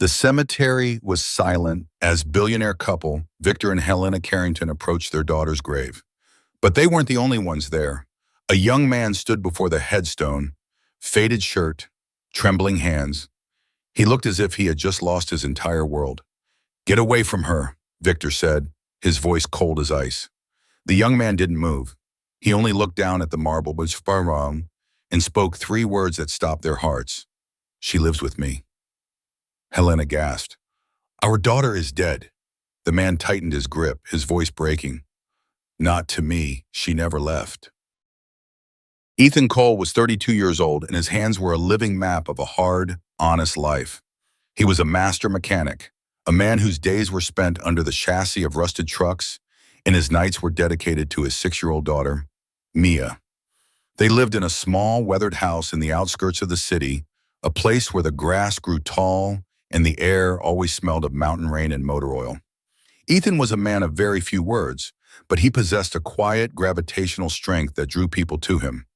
The cemetery was silent as billionaire couple Victor and Helena Carrington approached their daughter's grave. But they weren't the only ones there. A young man stood before the headstone, faded shirt, trembling hands. He looked as if he had just lost his entire world. "Get away from her," Victor said, his voice cold as ice. The young man didn't move. He only looked down at the marble which far wrong and spoke three words that stopped their hearts. "She lives with me." Helena gasped. "Our daughter is dead." The man tightened his grip, his voice breaking. "Not to me. She never left." Ethan Cole was 32 years old, and his hands were a living map of a hard, honest life. He was a master mechanic, a man whose days were spent under the chassis of rusted trucks, and his nights were dedicated to his 6-year-old daughter, Mia. They lived in a small, weathered house in the outskirts of the city, a place where the grass grew tall and the air always smelled of mountain rain and motor oil. Ethan was a man of very few words, but he possessed a quiet, gravitational strength that drew people to him.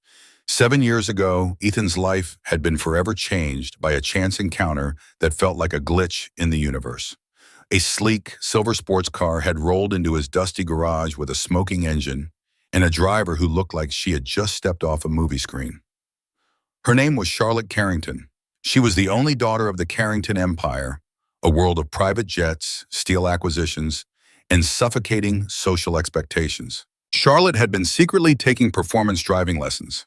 7 years ago, Ethan's life had been forever changed by a chance encounter that felt like a glitch in the universe. A sleek, silver sports car had rolled into his dusty garage with a smoking engine and a driver who looked like she had just stepped off a movie screen. Her name was Charlotte Carrington. She was the only daughter of the Carrington Empire, a world of private jets, steel acquisitions, and suffocating social expectations. Charlotte had been secretly taking performance driving lessons,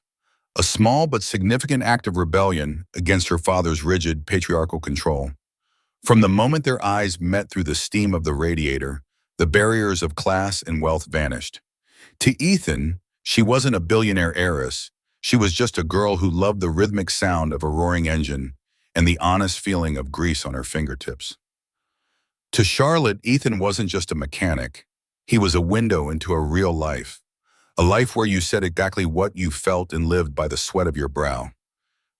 a small but significant act of rebellion against her father's rigid patriarchal control. From the moment their eyes met through the steam of the radiator, the barriers of class and wealth vanished. To Ethan, she wasn't a billionaire heiress. She was just a girl who loved the rhythmic sound of a roaring engine and the honest feeling of grease on her fingertips. To Charlotte, Ethan wasn't just a mechanic. He was a window into a real life, a life where you said exactly what you felt and lived by the sweat of your brow.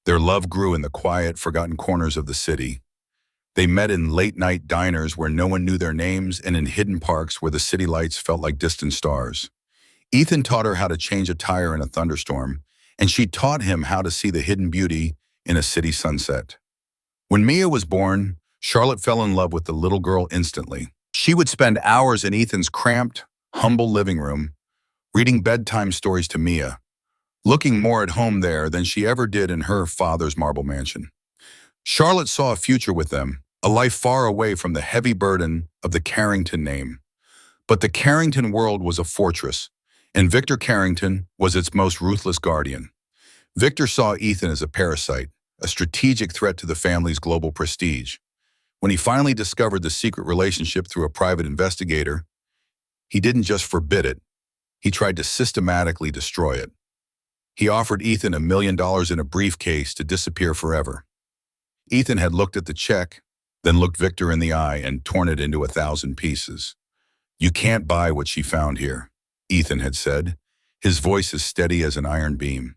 Their love grew in the quiet, forgotten corners of the city. They met in late-night diners where no one knew their names and in hidden parks where the city lights felt like distant stars. Ethan taught her how to change a tire in a thunderstorm, and she taught him how to see the hidden beauty in a city sunset. When Mia was born, Charlotte fell in love with the little girl instantly. She would spend hours in Ethan's cramped, humble living room, reading bedtime stories to Mia, looking more at home there than she ever did in her father's marble mansion. Charlotte saw a future with them, a life far away from the heavy burden of the Carrington name. But the Carrington world was a fortress, and Victor Carrington was its most ruthless guardian. Victor saw Ethan as a parasite, a strategic threat to the family's global prestige. When he finally discovered the secret relationship through a private investigator, he didn't just forbid it, he tried to systematically destroy it. He offered Ethan $1 million in a briefcase to disappear forever. Ethan had looked at the check, then looked Victor in the eye and torn it into 1,000 pieces. "You can't buy what she found here," Ethan had said, his voice as steady as an iron beam.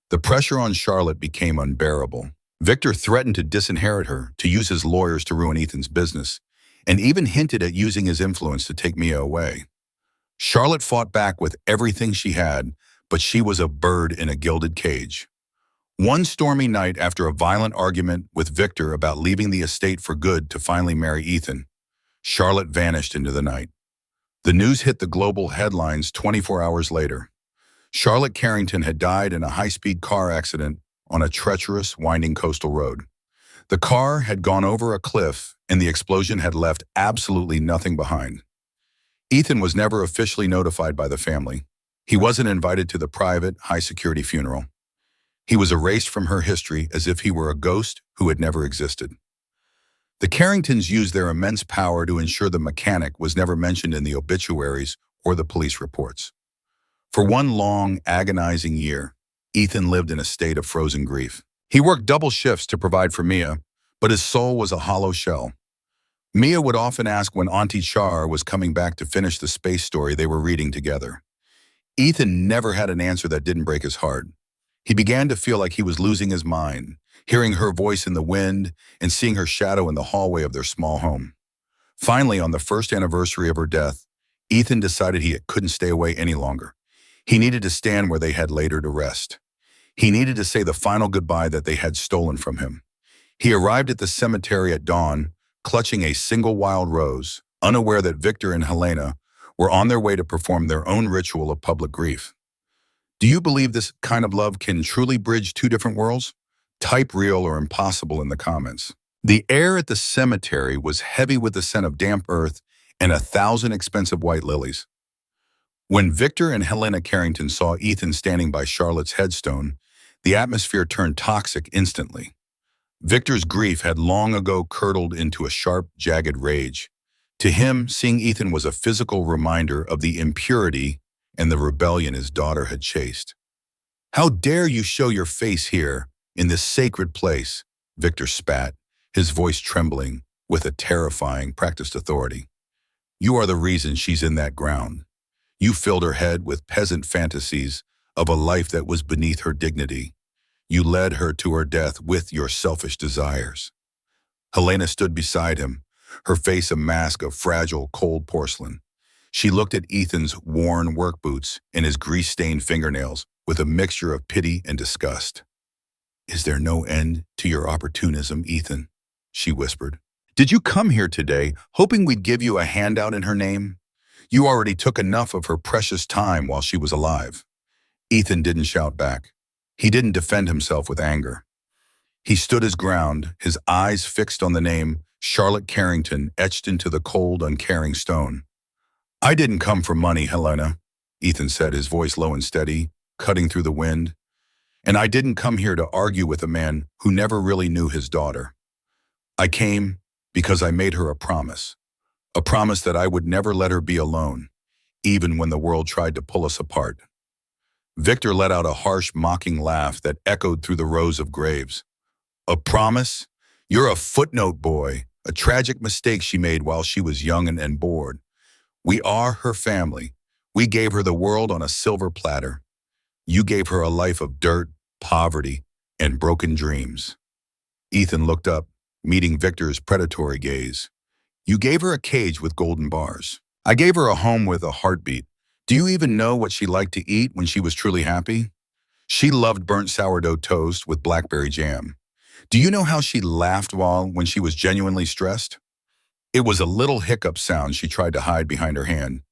The pressure on Charlotte became unbearable. Victor threatened to disinherit her, to use his lawyers to ruin Ethan's business, and even hinted at using his influence to take Mia away. Charlotte fought back with everything she had, but she was a bird in a gilded cage. One stormy night, after a violent argument with Victor about leaving the estate for good to finally marry Ethan, Charlotte vanished into the night. The news hit the global headlines 24 hours later. Charlotte Carrington had died in a high-speed car accident on a treacherous, winding coastal road. The car had gone over a cliff, and the explosion had left absolutely nothing behind. Ethan was never officially notified by the family. He wasn't invited to the private, high-security funeral. He was erased from her history as if he were a ghost who had never existed. The Carringtons used their immense power to ensure the mechanic was never mentioned in the obituaries or the police reports. For one long, agonizing year, Ethan lived in a state of frozen grief. He worked double shifts to provide for Mia, but his soul was a hollow shell. Mia would often ask when Auntie Char was coming back to finish the space story they were reading together. Ethan never had an answer that didn't break his heart. He began to feel like he was losing his mind, hearing her voice in the wind and seeing her shadow in the hallway of their small home. Finally, on the first anniversary of her death, Ethan decided he couldn't stay away any longer. He needed to stand where they had laid her to rest. He needed to say the final goodbye that they had stolen from him. He arrived at the cemetery at dawn, clutching a single wild rose, unaware that Victor and Helena were on their way to perform their own ritual of public grief. Do you believe this kind of love can truly bridge two different worlds? Type real or impossible in the comments. The air at the cemetery was heavy with the scent of damp earth and 1,000 expensive white lilies. When Victor and Helena Carrington saw Ethan standing by Charlotte's headstone, the atmosphere turned toxic instantly. Victor's grief had long ago curdled into a sharp, jagged rage. To him, seeing Ethan was a physical reminder of the impurity and the rebellion his daughter had chased. "How dare you show your face here, in this sacred place?" Victor spat, his voice trembling with a terrifying, practiced authority. "You are the reason she's in that ground. You filled her head with peasant fantasies of a life that was beneath her dignity. You led her to her death with your selfish desires." Helena stood beside him, her face a mask of fragile, cold porcelain. She looked at Ethan's worn work boots and his grease-stained fingernails with a mixture of pity and disgust. "Is there no end to your opportunism, Ethan?" she whispered. "Did you come here today hoping we'd give you a handout in her name? You already took enough of her precious time while she was alive." Ethan didn't shout back. He didn't defend himself with anger. He stood his ground, his eyes fixed on the name Charlotte Carrington etched into the cold, uncaring stone. "I didn't come for money, Helena," Ethan said, his voice low and steady, cutting through the wind. "And I didn't come here to argue with a man who never really knew his daughter. I came because I made her a promise that I would never let her be alone, even when the world tried to pull us apart." Victor let out a harsh, mocking laugh that echoed through the rows of graves. "A promise? You're a footnote boy, a tragic mistake she made while she was young and bored. We are her family. We gave her the world on a silver platter. You gave her a life of dirt, poverty, and broken dreams." Ethan looked up, meeting Victor's predatory gaze. "You gave her a cage with golden bars. I gave her a home with a heartbeat. Do you even know what she liked to eat when she was truly happy? She loved burnt sourdough toast with blackberry jam. Do you know how she laughed when she was genuinely stressed? It was a little hiccup sound she tried to hide behind her hand.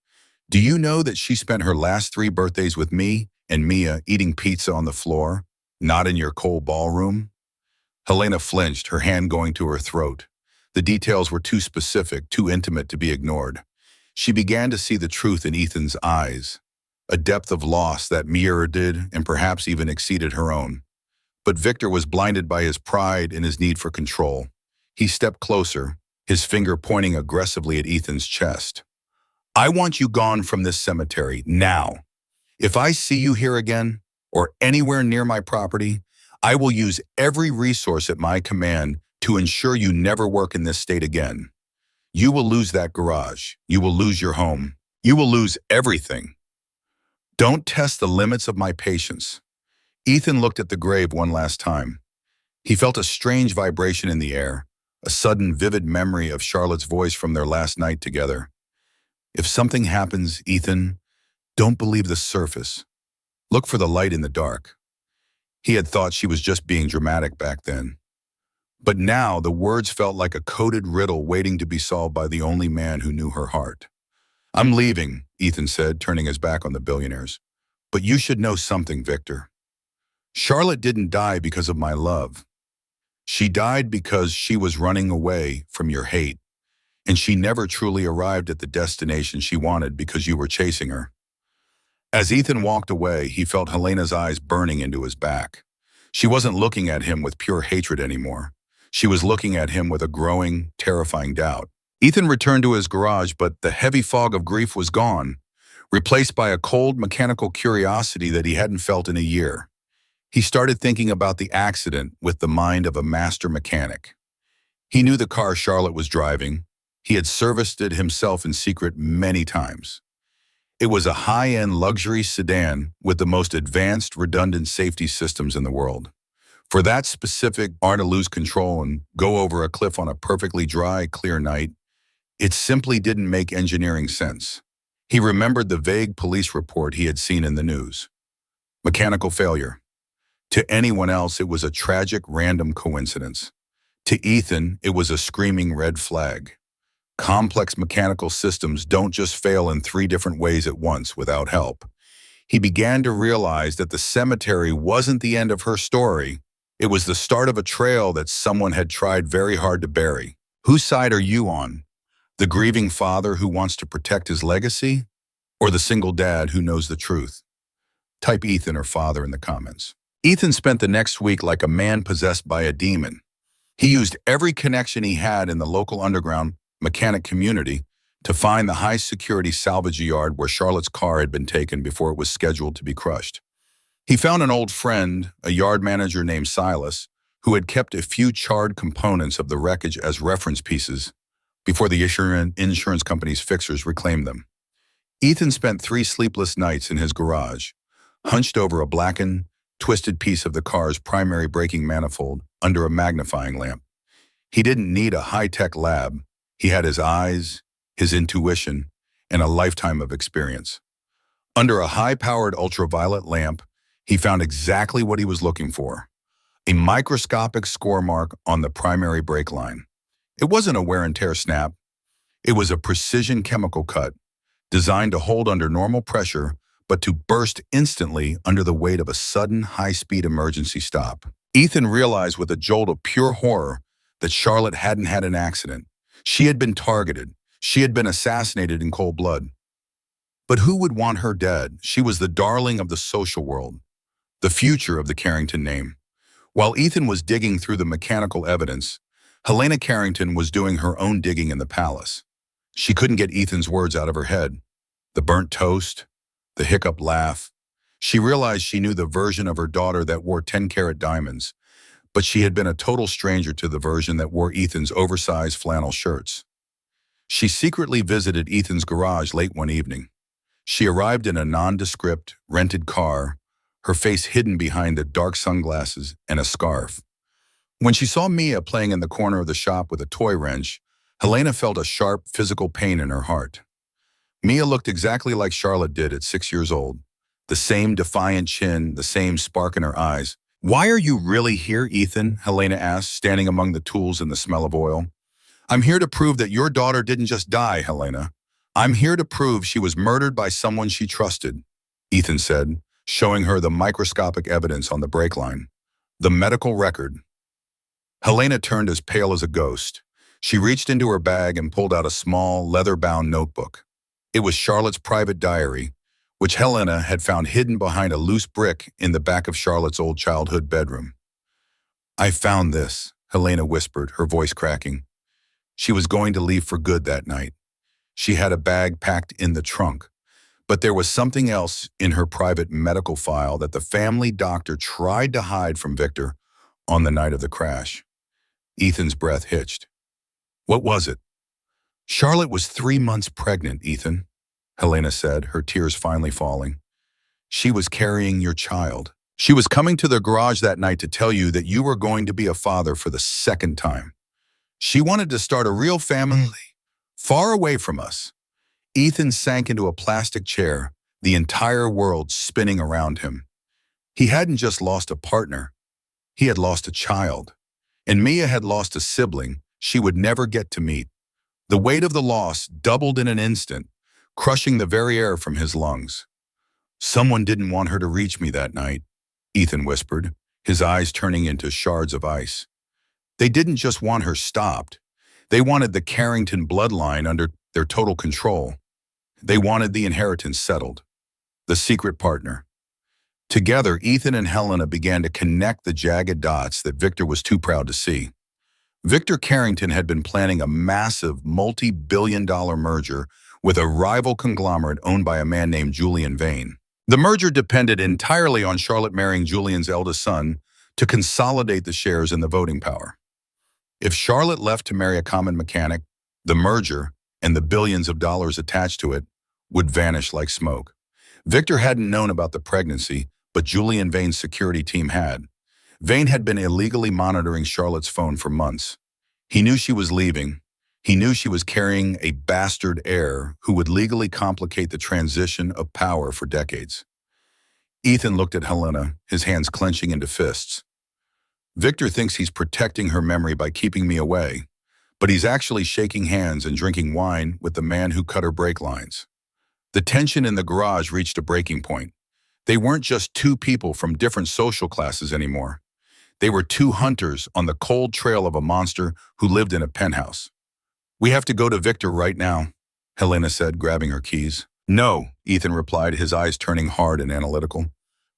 Do you know that she spent her last 3 birthdays with me and Mia eating pizza on the floor, not in your cold ballroom?" Helena flinched, her hand going to her throat. The details were too specific, too intimate to be ignored. She began to see the truth in Ethan's eyes, a depth of loss that mirrored and perhaps even exceeded her own. But Victor was blinded by his pride and his need for control. He stepped closer, his finger pointing aggressively at Ethan's chest. "I want you gone from this cemetery, now. If I see you here again, or anywhere near my property, I will use every resource at my command to ensure you never work in this state again. You will lose that garage. You will lose your home. You will lose everything. Don't test the limits of my patience." Ethan looked at the grave one last time. He felt a strange vibration in the air, a sudden vivid memory of Charlotte's voice from their last night together. "If something happens, Ethan, don't believe the surface. Look for the light in the dark." He had thought she was just being dramatic back then. But now the words felt like a coded riddle waiting to be solved by the only man who knew her heart. "I'm leaving," Ethan said, turning his back on the billionaires. "But you should know something, Victor. Charlotte didn't die because of my love. She died because she was running away from your hate, and she never truly arrived at the destination she wanted because you were chasing her." As Ethan walked away, he felt Helena's eyes burning into his back. She wasn't looking at him with pure hatred anymore. She was looking at him with a growing, terrifying doubt. Ethan returned to his garage, but the heavy fog of grief was gone, replaced by a cold, mechanical curiosity that he hadn't felt in a year. He started thinking about the accident with the mind of a master mechanic. He knew the car Charlotte was driving. He had serviced it himself in secret many times. It was a high-end luxury sedan with the most advanced, redundant safety systems in the world. For that specific to lose control and go over a cliff on a perfectly dry, clear night, it simply didn't make engineering sense. He remembered the vague police report he had seen in the news. Mechanical failure. To anyone else, it was a tragic, random coincidence. To Ethan, it was a screaming red flag. Complex mechanical systems don't just fail in three different ways at once without help. He began to realize that the cemetery wasn't the end of her story. It was the start of a trail that someone had tried very hard to bury. Whose side are you on? The grieving father who wants to protect his legacy? Or the single dad who knows the truth? Type Ethan or father in the comments. Ethan spent the next week like a man possessed by a demon. He used every connection he had in the local underground mechanic community to find the high-security salvage yard where Charlotte's car had been taken before it was scheduled to be crushed. He found an old friend, a yard manager named Silas, who had kept a few charred components of the wreckage as reference pieces before the insurance company's fixers reclaimed them. Ethan spent 3 sleepless nights in his garage, hunched over a blackened, twisted piece of the car's primary braking manifold under a magnifying lamp. He didn't need a high-tech lab. He had his eyes, his intuition, and a lifetime of experience. Under a high-powered ultraviolet lamp, he found exactly what he was looking for: a microscopic score mark on the primary brake line. It wasn't a wear-and-tear snap. It was a precision chemical cut, designed to hold under normal pressure, but to burst instantly under the weight of a sudden high-speed emergency stop. Ethan realized with a jolt of pure horror that Charlotte hadn't had an accident. She had been targeted. She had been assassinated in cold blood. But who would want her dead? She was the darling of the social world, the future of the Carrington name. While Ethan was digging through the mechanical evidence, Helena Carrington was doing her own digging in the palace. She couldn't get Ethan's words out of her head. The burnt toast, the hiccup laugh. She realized she knew the version of her daughter that wore 10-carat diamonds, but she had been a total stranger to the version that wore Ethan's oversized flannel shirts. She secretly visited Ethan's garage late one evening. She arrived in a nondescript, rented car, her face hidden behind the dark sunglasses and a scarf. When she saw Mia playing in the corner of the shop with a toy wrench, Helena felt a sharp physical pain in her heart. Mia looked exactly like Charlotte did at 6 years old. The same defiant chin, the same spark in her eyes. "Why are you really here, Ethan?" Helena asked, standing among the tools and the smell of oil. "I'm here to prove that your daughter didn't just die, Helena. I'm here to prove she was murdered by someone she trusted," Ethan said, showing her the microscopic evidence on the brake line. The medical record. Helena turned as pale as a ghost. She reached into her bag and pulled out a small, leather-bound notebook. It was Charlotte's private diary, which Helena had found hidden behind a loose brick in the back of Charlotte's old childhood bedroom. "I found this," Helena whispered, her voice cracking. She was going to leave for good that night. She had a bag packed in the trunk, but there was something else in her private medical file that the family doctor tried to hide from Victor on the night of the crash. Ethan's breath hitched. What was it? "Charlotte was 3 months pregnant, Ethan," Helena said, her tears finally falling. "She was carrying your child. She was coming to the garage that night to tell you that you were going to be a father for the 2nd time. She wanted to start a real family, far away from us." Ethan sank into a plastic chair, the entire world spinning around him. He hadn't just lost a partner, he had lost a child. And Mia had lost a sibling she would never get to meet. The weight of the loss doubled in an instant, crushing the very air from his lungs. "Someone didn't want her to reach me that night," Ethan whispered, his eyes turning into shards of ice. "They didn't just want her stopped. They wanted the Carrington bloodline under their total control. They wanted the inheritance settled. The secret partner." Together, Ethan and Helena began to connect the jagged dots that Victor was too proud to see. Victor Carrington had been planning a massive, multi-billion-dollar merger with a rival conglomerate owned by a man named Julian Vane. The merger depended entirely on Charlotte marrying Julian's eldest son to consolidate the shares and the voting power. If Charlotte left to marry a common mechanic, the merger, and the billions of dollars attached to it, would vanish like smoke. Victor hadn't known about the pregnancy, but Julian Vane's security team had. Vane had been illegally monitoring Charlotte's phone for months. He knew she was leaving. He knew she was carrying a bastard heir who would legally complicate the transition of power for decades. Ethan looked at Helena, his hands clenching into fists. Victor thinks he's protecting her memory by keeping me away, but he's actually shaking hands and drinking wine with the man who cut her brake lines. The tension in the garage reached a breaking point. They weren't just two people from different social classes anymore. They were two hunters on the cold trail of a monster who lived in a penthouse. "We have to go to Victor right now," Helena said, grabbing her keys. "No," Ethan replied, his eyes turning hard and analytical.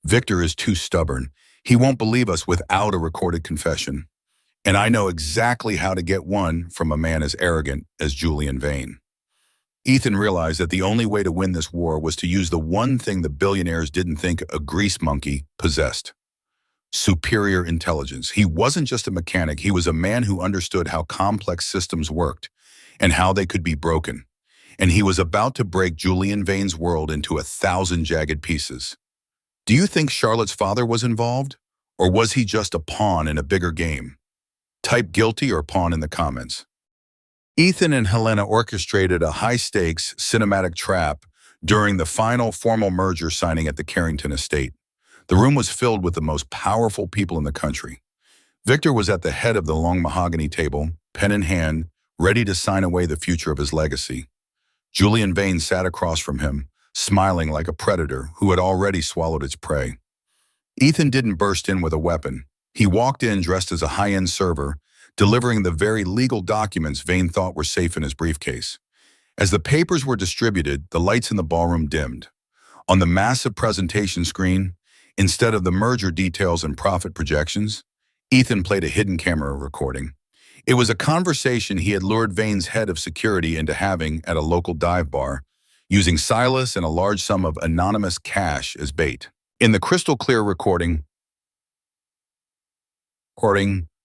"Victor is too stubborn. He won't believe us without a recorded confession. And I know exactly how to get one from a man as arrogant as Julian Vane." Ethan realized that the only way to win this war was to use the one thing the billionaires didn't think a grease monkey possessed: superior intelligence. He wasn't just a mechanic, he was a man who understood how complex systems worked and how they could be broken. And he was about to break Julian Vane's world into 1,000 jagged pieces. Do you think Charlotte's father was involved? Or was he just a pawn in a bigger game? Type guilty or pawn in the comments. Ethan and Helena orchestrated a high-stakes cinematic trap during the final formal merger signing at the Carrington estate. The room was filled with the most powerful people in the country. Victor was at the head of the long mahogany table, pen in hand, ready to sign away the future of his legacy. Julian Vane sat across from him, smiling like a predator who had already swallowed its prey. Ethan didn't burst in with a weapon. He walked in dressed as a high-end server, delivering the very legal documents Vane thought were safe in his briefcase. As the papers were distributed, the lights in the ballroom dimmed. On the massive presentation screen, instead of the merger details and profit projections, Ethan played a hidden camera recording. It was a conversation he had lured Vane's head of security into having at a local dive bar, using Silas and a large sum of anonymous cash as bait. In the crystal-clear recording,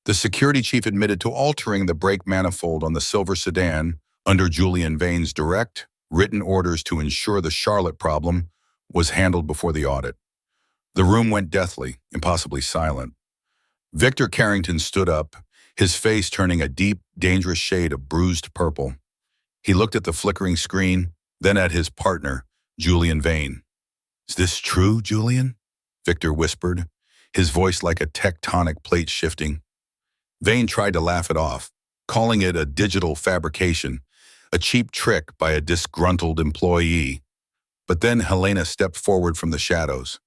the security chief admitted to altering the brake manifold on the silver sedan under Julian Vane's direct, written orders to ensure the Charlotte problem was handled before the audit. The room went deathly, impossibly silent. Victor Carrington stood up, his face turning a deep, dangerous shade of bruised purple. He looked at the flickering screen, then at his partner, Julian Vane. "Is this true, Julian?" Victor whispered, his voice like a tectonic plate shifting. Vane tried to laugh it off, calling it a digital fabrication, a cheap trick by a disgruntled employee. But then Helena stepped forward from the shadows,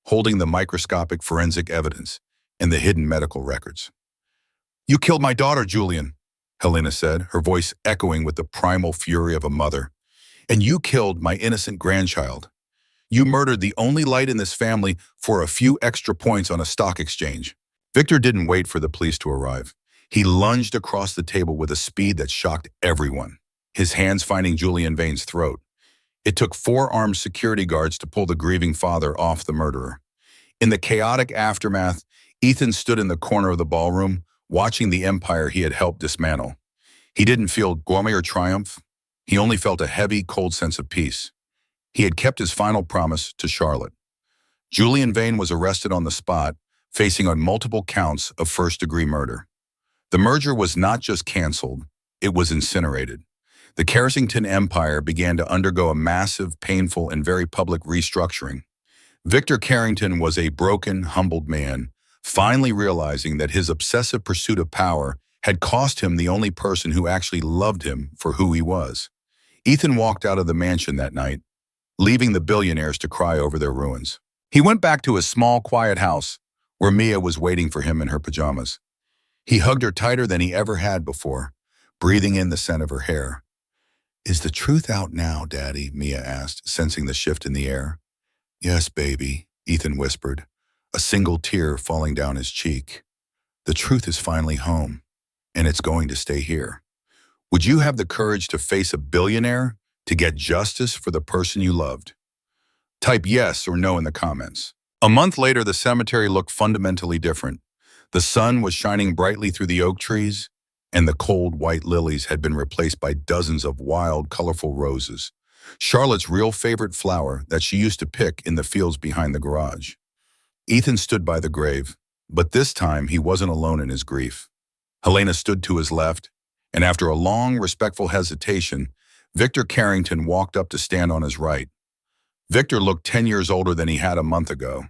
holding the microscopic forensic evidence and the hidden medical records. "You killed my daughter, Julian," Helena said, her voice echoing with the primal fury of a mother. "And you killed my innocent grandchild. You murdered the only light in this family for a few extra points on a stock exchange." Victor didn't wait for the police to arrive. He lunged across the table with a speed that shocked everyone, his hands finding Julian Vane's throat. It took 4 armed security guards to pull the grieving father off the murderer. In the chaotic aftermath, Ethan stood in the corner of the ballroom, watching the empire he had helped dismantle. He didn't feel glory or triumph. He only felt a heavy, cold sense of peace. He had kept his final promise to Charlotte. Julian Vane was arrested on the spot, facing on multiple counts of first-degree murder. The merger was not just canceled, it was incinerated. The Carrington Empire began to undergo a massive, painful, and very public restructuring. Victor Carrington was a broken, humbled man, finally realizing that his obsessive pursuit of power had cost him the only person who actually loved him for who he was. Ethan walked out of the mansion that night, leaving the billionaires to cry over their ruins. He went back to his small, quiet house, where Mia was waiting for him in her pajamas. He hugged her tighter than he ever had before, breathing in the scent of her hair. "Is the truth out now, Daddy?" Mia asked, sensing the shift in the air. "Yes, baby," Ethan whispered, a single tear falling down his cheek. "The truth is finally home, and it's going to stay here. Would you have the courage to face a billionaire to get justice for the person you loved?" Type yes or no in the comments. A month later, the cemetery looked fundamentally different. The sun was shining brightly through the oak trees, and the cold white lilies had been replaced by dozens of wild, colorful roses, Charlotte's real favorite flower that she used to pick in the fields behind the garage. Ethan stood by the grave, but this time he wasn't alone in his grief. Helena stood to his left, and after a long, respectful hesitation, Victor Carrington walked up to stand on his right. Victor looked 10 years older than he had a month ago.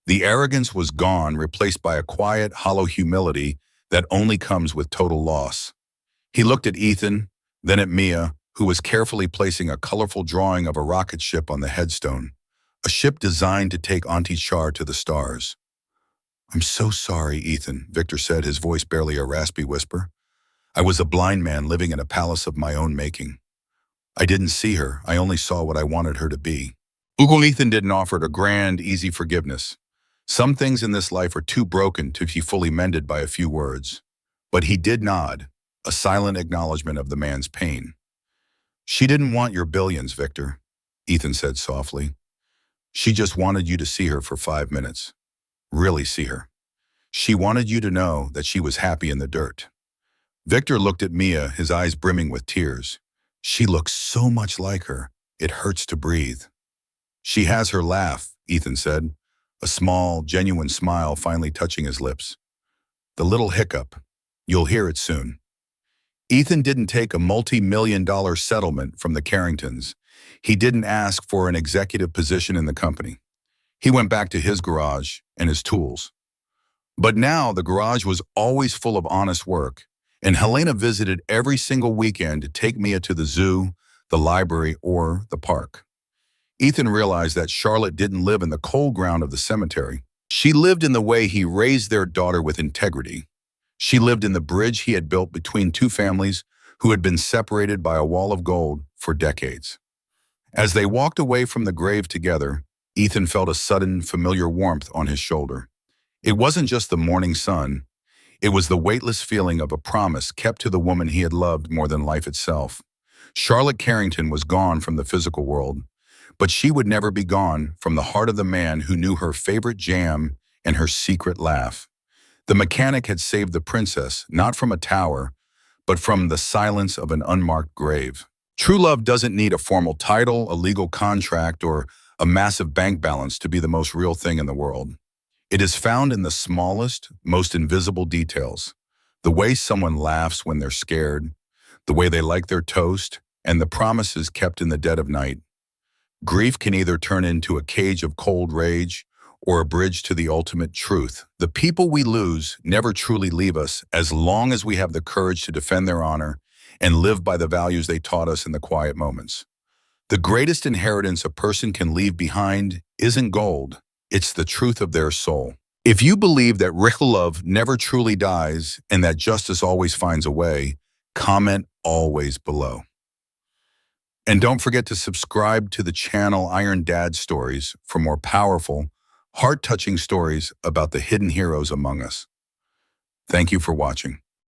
The arrogance was gone, replaced by a quiet, hollow humility that only comes with total loss. He looked at Ethan, then at Mia, who was carefully placing a colorful drawing of a rocket ship on the headstone, a ship designed to take Auntie Char to the stars. "I'm so sorry, Ethan," Victor said, his voice barely a raspy whisper. "I was a blind man living in a palace of my own making. I didn't see her, I only saw what I wanted her to be." Uncle Ethan didn't offer a grand, easy forgiveness. Some things in this life are too broken to be fully mended by a few words. But he did nod, a silent acknowledgement of the man's pain. "She didn't want your billions, Victor," Ethan said softly. "She just wanted you to see her for 5 minutes. Really see her. She wanted you to know that she was happy in the dirt." Victor looked at Mia, his eyes brimming with tears. "She looks so much like her, it hurts to breathe." "She has her laugh," Ethan said, a small, genuine smile finally touching his lips. "The little hiccup. You'll hear it soon." Ethan didn't take a multi-million-dollar settlement from the Carringtons. He didn't ask for an executive position in the company. He went back to his garage and his tools. But now the garage was always full of honest work, and Helena visited every single weekend to take Mia to the zoo, the library, or the park. Ethan realized that Charlotte didn't live in the cold ground of the cemetery. She lived in the way he raised their daughter with integrity. She lived in the bridge he had built between two families who had been separated by a wall of gold for decades. As they walked away from the grave together, Ethan felt a sudden, familiar warmth on his shoulder. It wasn't just the morning sun. It was the weightless feeling of a promise kept to the woman he had loved more than life itself. Charlotte Carrington was gone from the physical world, but she would never be gone from the heart of the man who knew her favorite jam and her secret laugh. The mechanic had saved the princess, not from a tower, but from the silence of an unmarked grave. True love doesn't need a formal title, a legal contract, or a massive bank balance to be the most real thing in the world. It is found in the smallest, most invisible details. The way someone laughs when they're scared, the way they like their toast, and the promises kept in the dead of night. Grief can either turn into a cage of cold rage or a bridge to the ultimate truth. The people we lose never truly leave us as long as we have the courage to defend their honor and live by the values they taught us in the quiet moments. The greatest inheritance a person can leave behind isn't gold, it's the truth of their soul. If you believe that real love never truly dies and that justice always finds a way, comment always below. And don't forget to subscribe to the channel Iron Dad Stories for more powerful, heart-touching stories about the hidden heroes among us. Thank you for watching.